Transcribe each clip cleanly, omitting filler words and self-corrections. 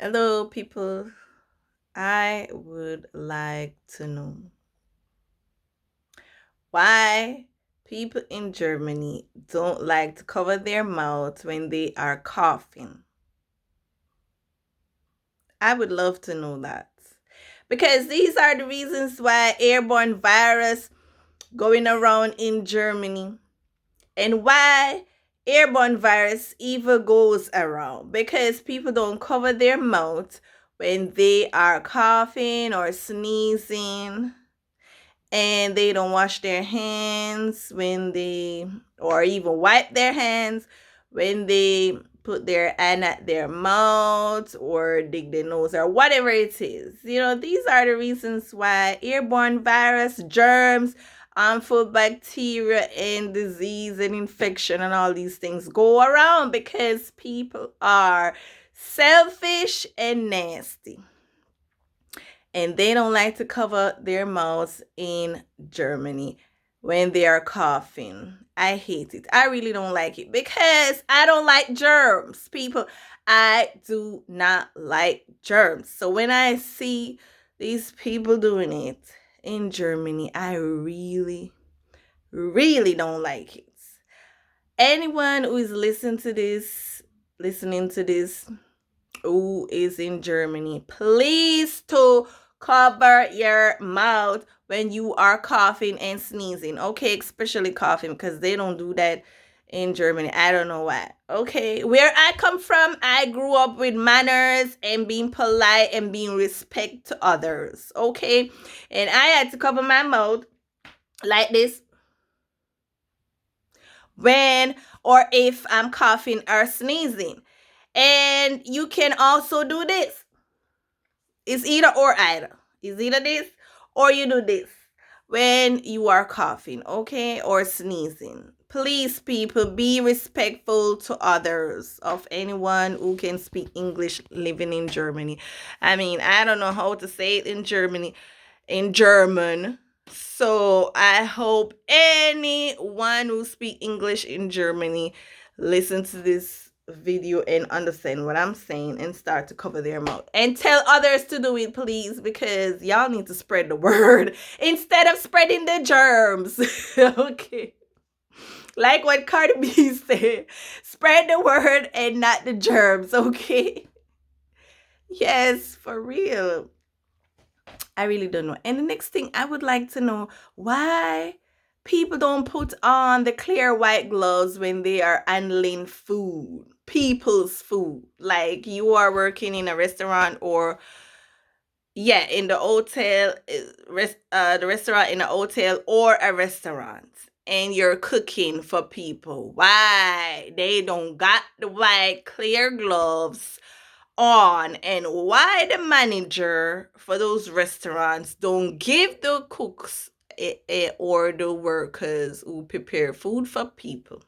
Hello, people. I would like to know why people in Germany don't like to cover their mouth when they are coughing. I would love to know that. Because these are the reasons why airborne virus going around in Germany and why airborne virus even goes around because people don't cover their mouth when they are coughing or sneezing, and they don't wash their hands when they, or even wipe their hands when they put their hand at their mouth or dig their nose or whatever it is. These are the reasons why airborne virus, germs, harmful bacteria and disease and infection and all these things go around because people are selfish and nasty, and they don't like to cover their mouths in Germany when they are coughing. I hate it. I really don't like it because I don't like germs, people. I do not like germs. So when I see these people doing it in Germany, I really, really don't like it. Anyone who is listening to this, who is in Germany, please to cover your mouth when you are coughing and sneezing. Okay, especially coughing because they don't do that in Germany. I don't know why. Okay, where I come from, I grew up with manners and being polite and being respect to others. Okay, and I had to cover my mouth like this when or if I'm coughing or sneezing. And you can also do this. It's either or either. It's either this or you do this when you are coughing, okay, or sneezing. Please, people, be respectful to others, of anyone who can speak English living in Germany. I mean, I don't know how to say it in German. So I hope anyone who speak English in Germany listen to this video and understand what I'm saying and start to cover their mouth and tell others to do it, please, because y'all need to spread the word instead of spreading the germs. Okay, like what Cardi B said, spread the word and not the germs. Okay, yes, for real. I really don't know. And the next thing, I would like to know why people don't put on the clear white gloves when they are handling food, people's food. Like you are working in a restaurant, or yeah, in the hotel, the restaurant in a hotel or a restaurant, and you're cooking for people. Why they don't got the white clear gloves on, and why the manager for those restaurants don't give the cooks or the workers who prepare food for people,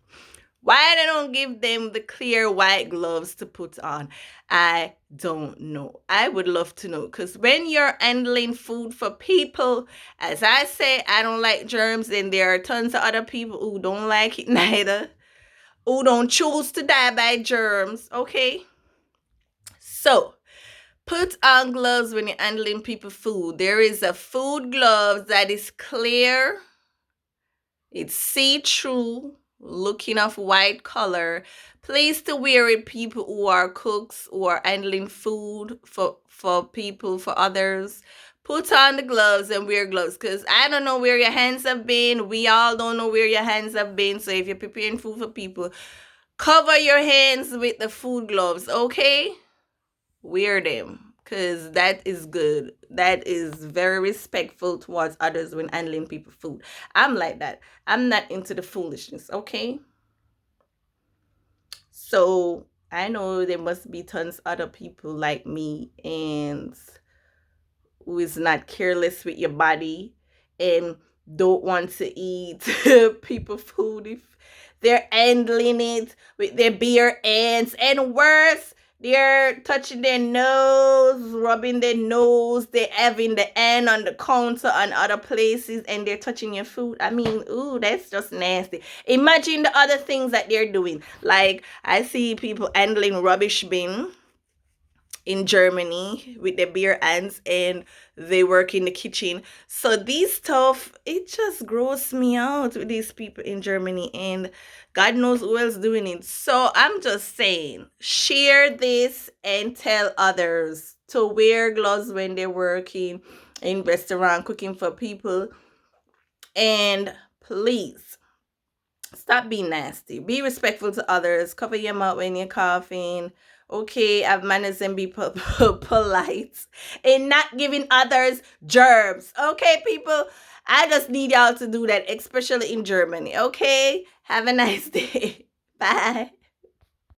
why they don't give them the clear white gloves to put on. I don't know. I would love to know, because when you're handling food for people, as I say, I don't like germs, and there are tons of other people who don't like it neither, who don't choose to die by germs. Okay, so put on gloves when you're handling people food. There is a food glove that is clear. It's see-through, looking of white color. Please to wear it, people who are cooks, who are handling food for people, for others. Put on the gloves and wear gloves, because I don't know where your hands have been. We all don't know where your hands have been. So if you're preparing food for people, cover your hands with the food gloves, okay? Wear them, because that is good. That is very respectful towards others when handling people food. I'm like that. I'm not into the foolishness, okay? So I know there must be tons other people like me, and who is not careless with your body and don't want to eat people food if they're handling it with their bare hands, and worse, they're touching their nose, rubbing their nose, they're having the hand on the counter and other places, and they're touching your food. I mean, ooh, that's just nasty. Imagine the other things that they're doing. Like, I see people handling rubbish bin in Germany with their bare hands, and they work in the kitchen. So these stuff, it just grosses me out with these people in Germany, and God knows who else doing it. So I'm just saying, share this and tell others to wear gloves when they're working in restaurant cooking for people. And please stop being nasty. Be respectful to others. Cover your mouth when you're coughing. Okay, have manners and be polite and not giving others germs. Okay, people, I just need y'all to do that, especially in Germany. Okay, have a nice day. Bye.